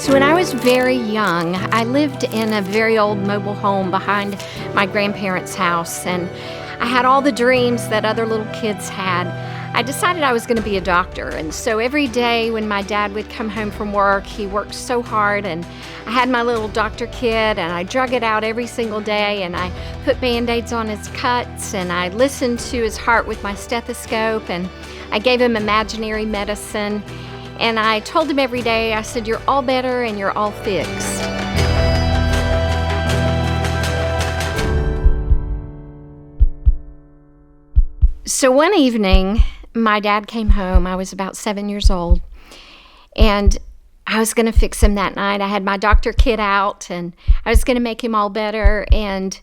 So when I was very young, I lived in a very old mobile home behind my grandparents' house, and I had all the dreams that other little kids had. I decided I was going to be a doctor, and so every day when my dad would come home from work, he worked so hard, and I had my little doctor kit, and I drug it out every single day, and I put Band-Aids on his cuts, and I listened to his heart with my stethoscope, and I gave him imaginary medicine. And I told him every day, I said, "You're all better and you're all fixed." So one evening, my dad came home. I was about 7 years old, and I was going to fix him that night. I had my doctor kit out, and I was going to make him all better, and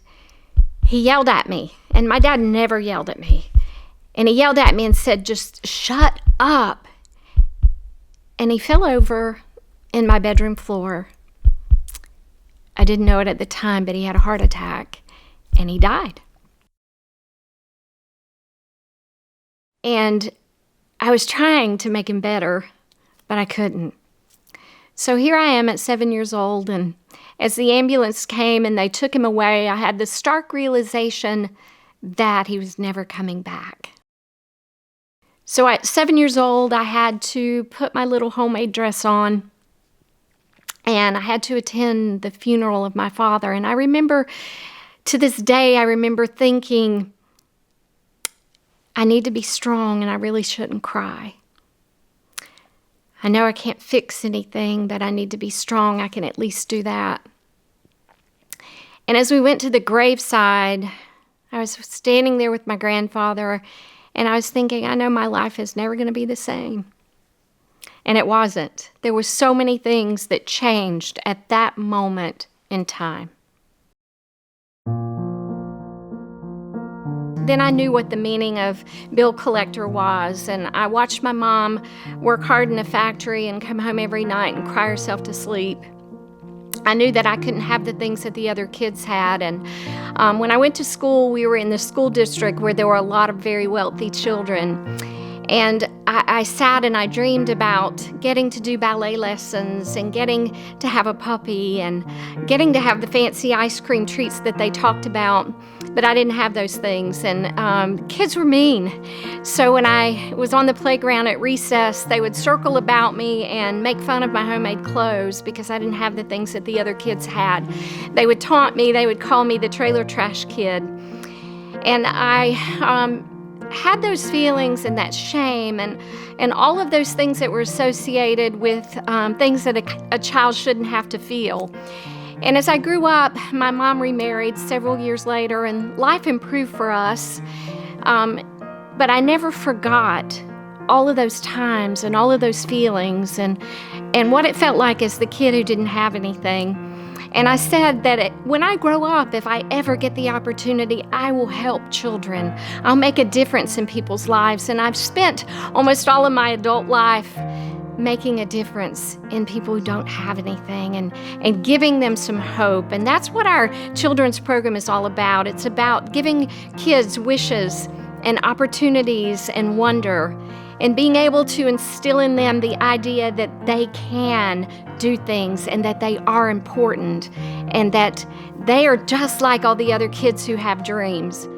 he yelled at me. And my dad never yelled at me. And he yelled at me and said, "Just shut up." And he fell over in my bedroom floor. I didn't know it at the time, but he had a heart attack, and he died. And I was trying to make him better, but I couldn't. So here I am at 7 years old, and as the ambulance came and they took him away, I had the stark realization that he was never coming back. So at 7 years old, I had to put my little homemade dress on, and I had to attend the funeral of my father. And I remember, to this day, I remember thinking, I need to be strong, and I really shouldn't cry. I know I can't fix anything, but I need to be strong. I can at least do that. And as we went to the graveside, I was standing there with my grandfather, and I was thinking, I know my life is never going to be the same. And it wasn't. There were so many things that changed at that moment in time. Then I knew what the meaning of bill collector was, and I watched my mom work hard in a factory and come home every night and cry herself to sleep. I knew that I couldn't have the things that the other kids had, and when I went to school, we were in the school district where there were a lot of very wealthy children. And I sat and I dreamed about getting to do ballet lessons and getting to have a puppy and getting to have the fancy ice cream treats that they talked about, but I didn't have those things. And kids were mean. So when I was on the playground at recess, they would circle about me and make fun of my homemade clothes because I didn't have the things that the other kids had. They would taunt me. They would call me the trailer trash kid. And I had those feelings and that shame and all of those things that were associated with things that a child shouldn't have to feel. And as I grew up, my mom remarried several years later, and life improved for us. But I never forgot all of those times and all of those feelings and what it felt like as the kid who didn't have anything. And I said that when I grow up, if I ever get the opportunity, I will help children. I'll make a difference in people's lives. And I've spent almost all of my adult life making a difference in people who don't have anything and giving them some hope. And that's what our children's program is all about. It's about giving kids wishes and opportunities and wonder, and being able to instill in them the idea that they can do things and that they are important and that they are just like all the other kids who have dreams.